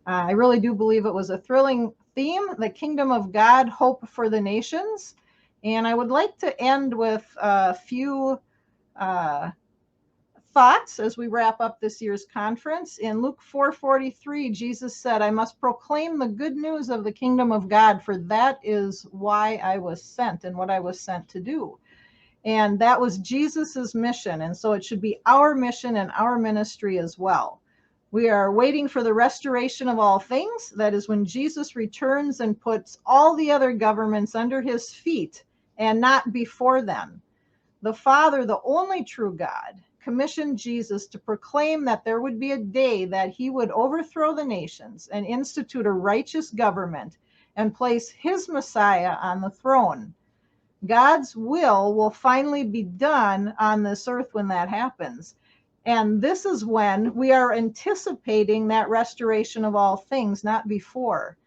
I really do believe it was a thrilling theme, the kingdom of God, hope for the nations. And I would like to end with a few thoughts as we wrap up this year's conference. In Luke 4:43, Jesus said, I must proclaim the good news of the kingdom of God, for that is why I was sent and what I was sent to do. And that was Jesus's mission. And so it should be our mission and our ministry as well. We are waiting for the restoration of all things. That is when Jesus returns and puts all the other governments under his feet and not before them. The Father, the only true God, commissioned Jesus to proclaim that there would be a day that he would overthrow the nations and institute a righteous government and place his Messiah on the throne. God's will finally be done on this earth when that happens. And this is when we are anticipating that restoration of all things, not before.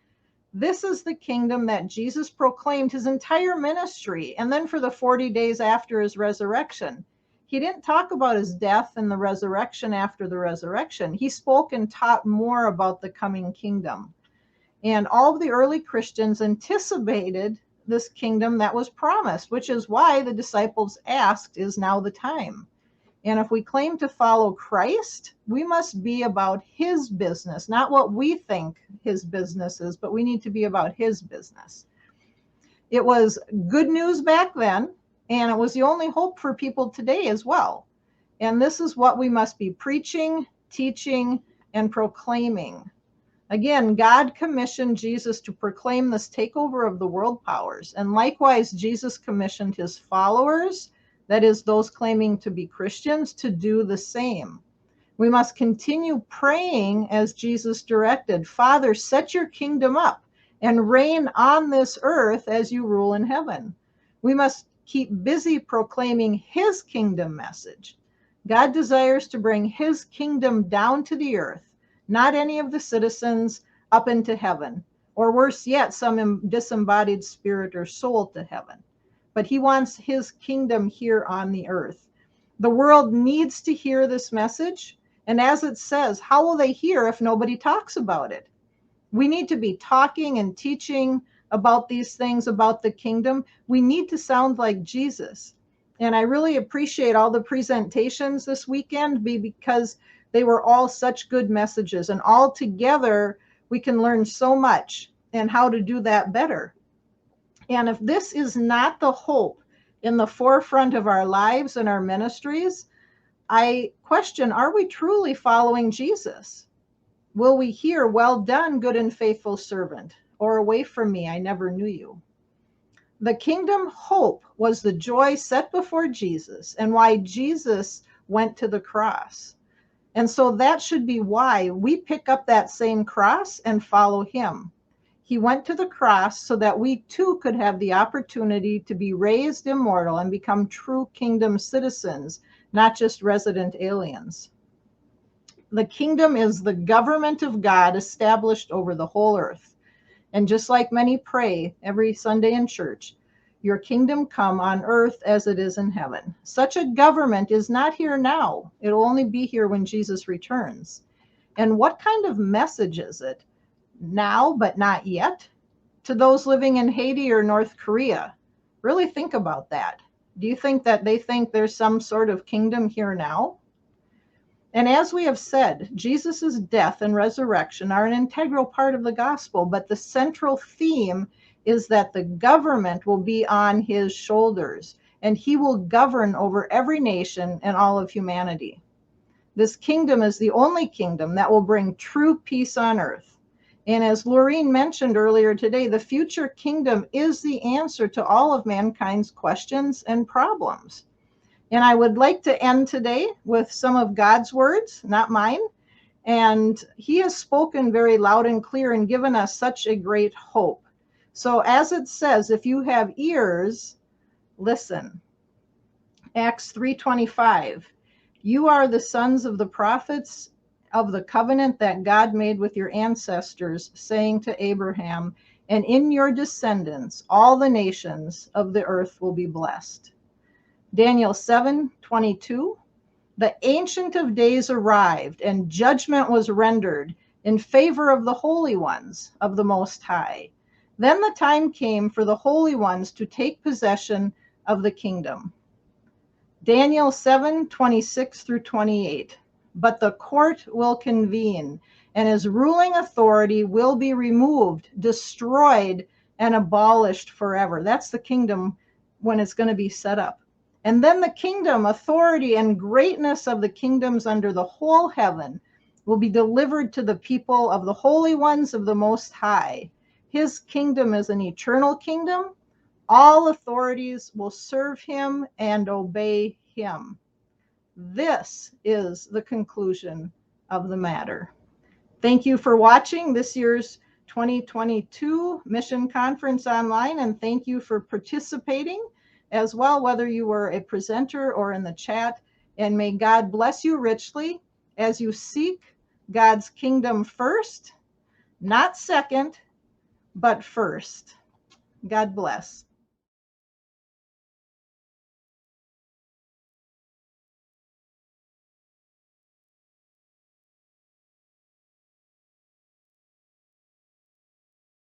This is the kingdom that Jesus proclaimed his entire ministry, and then for the 40 days after his resurrection. He didn't talk about his death and the resurrection after the resurrection. He spoke and taught more about the coming kingdom. And all of the early Christians anticipated this kingdom that was promised, which is why the disciples asked, is now the time? And if we claim to follow Christ, we must be about his business, not what we think his business is, but we need to be about his business. It was good news back then, and it was the only hope for people today as well. And this is what we must be preaching, teaching, and proclaiming. Again, God commissioned Jesus to proclaim this takeover of the world powers. And likewise, Jesus commissioned his followers, that is, those claiming to be Christians, to do the same. We must continue praying as Jesus directed. Father, set your kingdom up and reign on this earth as you rule in heaven. We must keep busy proclaiming his kingdom message. God desires to bring his kingdom down to the earth, not any of the citizens up into heaven, or worse yet, some disembodied spirit or soul to heaven. But he wants his kingdom here on the earth. The world needs to hear this message. And as it says, how will they hear if nobody talks about it? We need to be talking and teaching about these things, about the kingdom. We need to sound like Jesus. And I really appreciate all the presentations this weekend because they were all such good messages. And all together, we can learn so much and how to do that better. And if this is not the hope in the forefront of our lives and our ministries, I question, are we truly following Jesus? Will we hear, well done, good and faithful servant, or away from me, I never knew you? The kingdom hope was the joy set before Jesus and why Jesus went to the cross. And so that should be why we pick up that same cross and follow him. He went to the cross so that we too could have the opportunity to be raised immortal and become true kingdom citizens, not just resident aliens. The kingdom is the government of God established over the whole earth. And just like many pray every Sunday in church, your kingdom come on earth as it is in heaven. Such a government is not here now. It will only be here when Jesus returns. And what kind of message is it? Now, but not yet? To those living in Haiti or North Korea, really think about that. Do you think that they think there's some sort of kingdom here now? And as we have said, Jesus's death and resurrection are an integral part of the gospel, but the central theme is that the government will be on his shoulders, and he will govern over every nation and all of humanity. This kingdom is the only kingdom that will bring true peace on earth. And as Laureen mentioned earlier today, the future kingdom is the answer to all of mankind's questions and problems. And I would like to end today with some of God's words, not mine. And he has spoken very loud and clear and given us such a great hope. So as it says, if you have ears, listen. Acts 3:25, you are the sons of the prophets of the covenant that God made with your ancestors, saying to Abraham, and in your descendants, all the nations of the earth will be blessed. Daniel 7:22, the Ancient of Days arrived, and judgment was rendered in favor of the holy ones of the Most High. Then the time came for the holy ones to take possession of the kingdom. Daniel 7:26 through 28. But the court will convene, and his ruling authority will be removed, destroyed, and abolished forever. That's the kingdom when it's going to be set up. And then the kingdom, authority, and greatness of the kingdoms under the whole heaven will be delivered to the people of the holy ones of the Most High. His kingdom is an eternal kingdom. All authorities will serve him and obey him. This is the conclusion of the matter. Thank you for watching this year's 2022 Mission Conference Online, and thank you for participating as well, whether you were a presenter or in the chat. And may God bless you richly as you seek God's kingdom first, not second, but first. God bless.